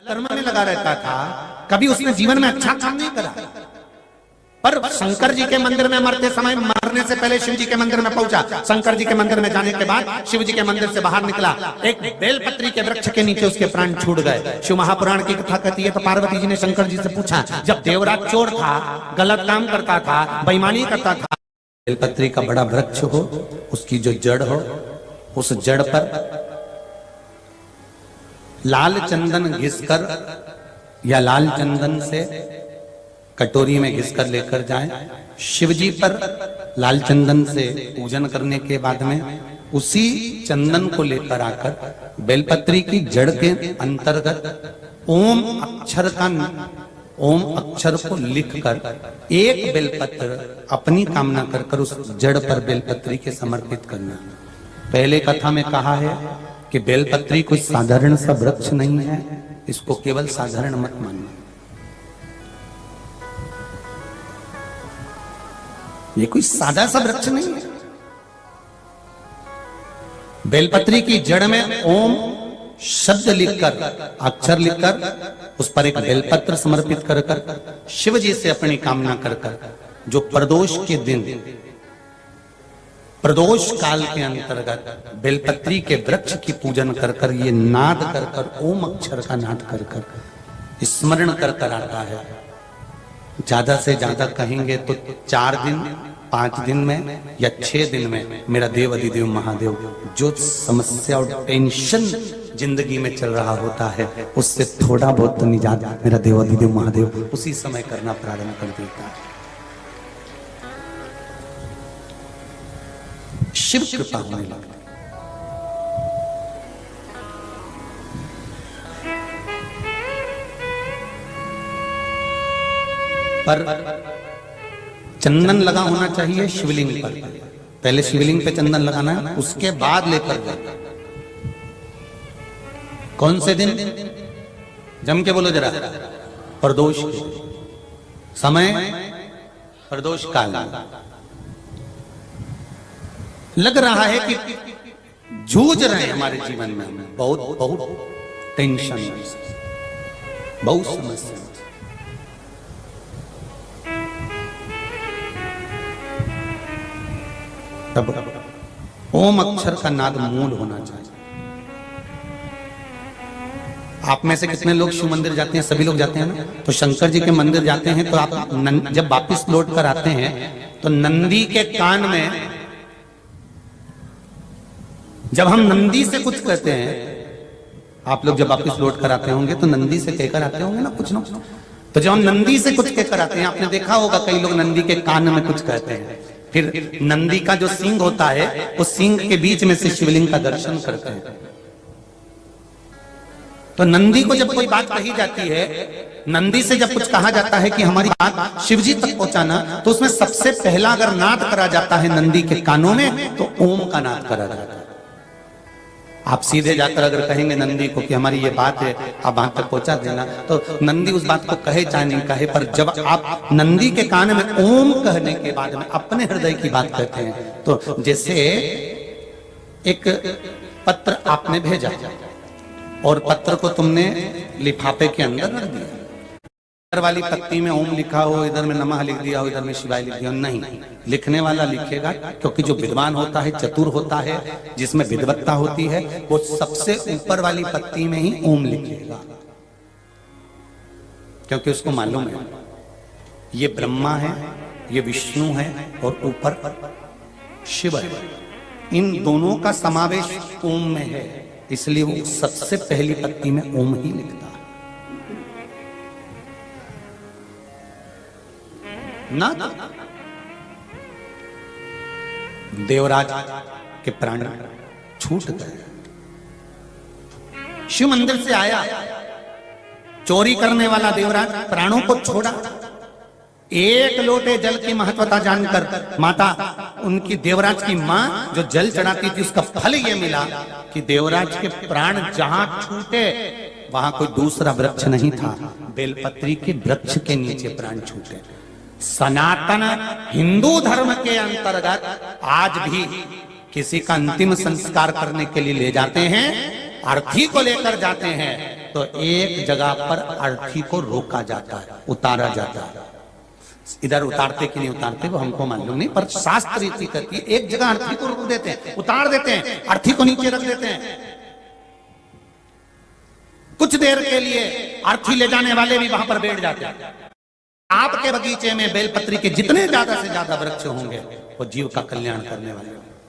कर्म में लगा रहता था, कभी उसने जीवन में अच्छा काम नहीं करा। पर शंकर जी के मंदिर में मरते समय, मरने से पहले शिव जी के मंदिर में पहुंचा। शंकर जी के मंदिर में जाने के बाद शिव जी के मंदिर से बाहर निकला, एक बेलपत्री के वृक्ष के नीचे उसके प्राण छूट गए। शिव महापुराण की कथा कहती है, तो पार्वती जी ने शंकर जी से पूछा, जब देवराज चोर था, गलत काम करता था, बेईमानी करता था, बेलपत्री का बड़ा वृक्ष हो, उसकी जो जड़ हो, उस जड़ पर लाल चंदन घिसकर या लाल चंदन से कटोरी में घिसकर लेकर जाएं। शिव जी पर लाल चंदन से पूजन करने के बाद में उसी चंदन को लेकर आकर बेलपत्री की जड़ के अंतर्गत ओम अक्षर को लिखकर एक बेलपत्र अपनी कामना कर कर उस जड़ पर बेलपत्री के समर्पित करना। पहले कथा में कहा है कि बेलपत्री कोई साधारण सा वृक्ष नहीं है, इसको केवल साधारण मत मानना। ये कोई सादा सा वृक्ष नहीं है। बेलपत्री की जड़ में ओम शब्द लिखकर, अक्षर लिखकर उस पर एक बेलपत्र समर्पित कर कर शिव जी से अपनी कामना कर कर, जो प्रदोष के दिन, प्रदोष काल के अंतर्गत बेलपत्री के वृक्ष की पूजन कर कर, ये नाद कर कर, ओम अक्षर का नाद कर कर स्मरण कर कर आता है। ज्यादा से ज्यादा कहेंगे तो 4 दिन 5 दिन में या 6 दिन में मेरा देव अधिदेव महादेव, जो समस्या और टेंशन जिंदगी में चल रहा होता है, उससे थोड़ा बहुत तो निजात मेरा देव अधिदेव महादेव उसी समय करना प्रारंभ कर देता है। शिव कृपा होने लगती। पर चंदन लगा होना चाहिए शिवलिंग पर। पहले शिवलिंग पे चंदन लगाना है, उसके बाद लेकर जाना। कौन से दिन? जम के बोलो जरा। प्रदोष समय, प्रदोष काल। लग रहा है कि जूझ रहे हैं हमारे जीवन में, बहुत बहुत टेंशन, बहुत समस्या। तब ओम अक्षर का नाद मूल होना चाहिए। आप में से कितने लोग शिव मंदिर जाते हैं? सभी लोग जाते हैं ना। तो शंकर जी के मंदिर जाते हैं तो आप जब वापस लौट कर आते हैं तो नंदी के कान में, जब हम नंदी से कुछ कहते हैं, आप लोग जब वापस लौट कर आते होंगे तो नंदी से कहकर आते होंगे ना कुछ ना। तो जब हम नंदी से कुछ कहकर आते हैं, आपने देखा होगा कई लोग नंदी के कान में कुछ कहते हैं। फिर नंदी का जो सींग होता है, उस सींग के बीच में से शिवलिंग का दर्शन करते हैं। तो नंदी को जब कोई बात कही जाती है, नंदी से जब कुछ कहा जाता है कि हमारी बात शिव जी तक पहुंचाना, तो उसमें सबसे पहला अगर नाद करा जाता है नंदी के कानों में, तो ओम का नाद करा जाता है। आप सीधे जाकर अगर कहेंगे नंदी को कि हमारी ये बात है, आप वहां तक पहुंचा देना, तो नंदी उस बात को कहे चाहे नहीं कहे, पर जब आप नंदी के कान में ओम कहने के बाद में अपने हृदय की बात कहते हैं, तो जैसे एक पत्र आपने भेजा और पत्र को तुमने लिफाफे के अंदर रख दिया, इधर वाली पत्ती में ओम लिखा हो, इधर में नमः लिख दिया हो, इधर में शिवाय लिख दिया हो, नहीं। लिखने वाला लिखेगा, क्योंकि जो विद्वान होता है, चतुर होता है, जिसमें विद्वत्ता होती है, वो सबसे ऊपर वाली पत्ती में ही ओम लिखेगा, क्योंकि उसको मालूम है ये ब्रह्मा है, ये विष्णु है और ऊपर शिव है। इन दोनों का समावेश ओम में है, इसलिए वो सबसे पहली पत्ती में ओम ही लिखता है ना। देवराज के प्राण छूट गए। शिव मंदिर से आया, चोरी करने वाला देवराज प्राणों को छोड़ा। एक लोटे जल की महत्वता जानकर माता, उनकी देवराज की मां जो जल चढ़ाती थी, उसका फल यह मिला कि देवराज के प्राण जहां छूटे वहां कोई दूसरा वृक्ष नहीं था, बेलपत्री के वृक्ष के नीचे प्राण छूटे। सनातन हिंदू धर्म के अंतर्गत आज भी किसी का अंतिम संस्कार करने के लिए ले जाते हैं, अर्थी को लेकर जाते हैं, तो एक जगह पर अर्थी को रोका जाता है, उतारा जाता है। इधर उतारते कि नहीं उतारते वो हमको मालूम नहीं, पर शास्त्र रीति कहती है एक जगह अर्थी को रोक देते हैं, उतार देते हैं, अर्थी को नीचे रख देते हैं। कुछ देर के लिए अर्थी ले जाने वाले भी वहां पर बैठ जाते हैं। आपके बगीचे में बेलपत्री के जितने ज्यादा से ज्यादा वृक्ष होंगे वो जीव का कल्याण करने वाले होंगे।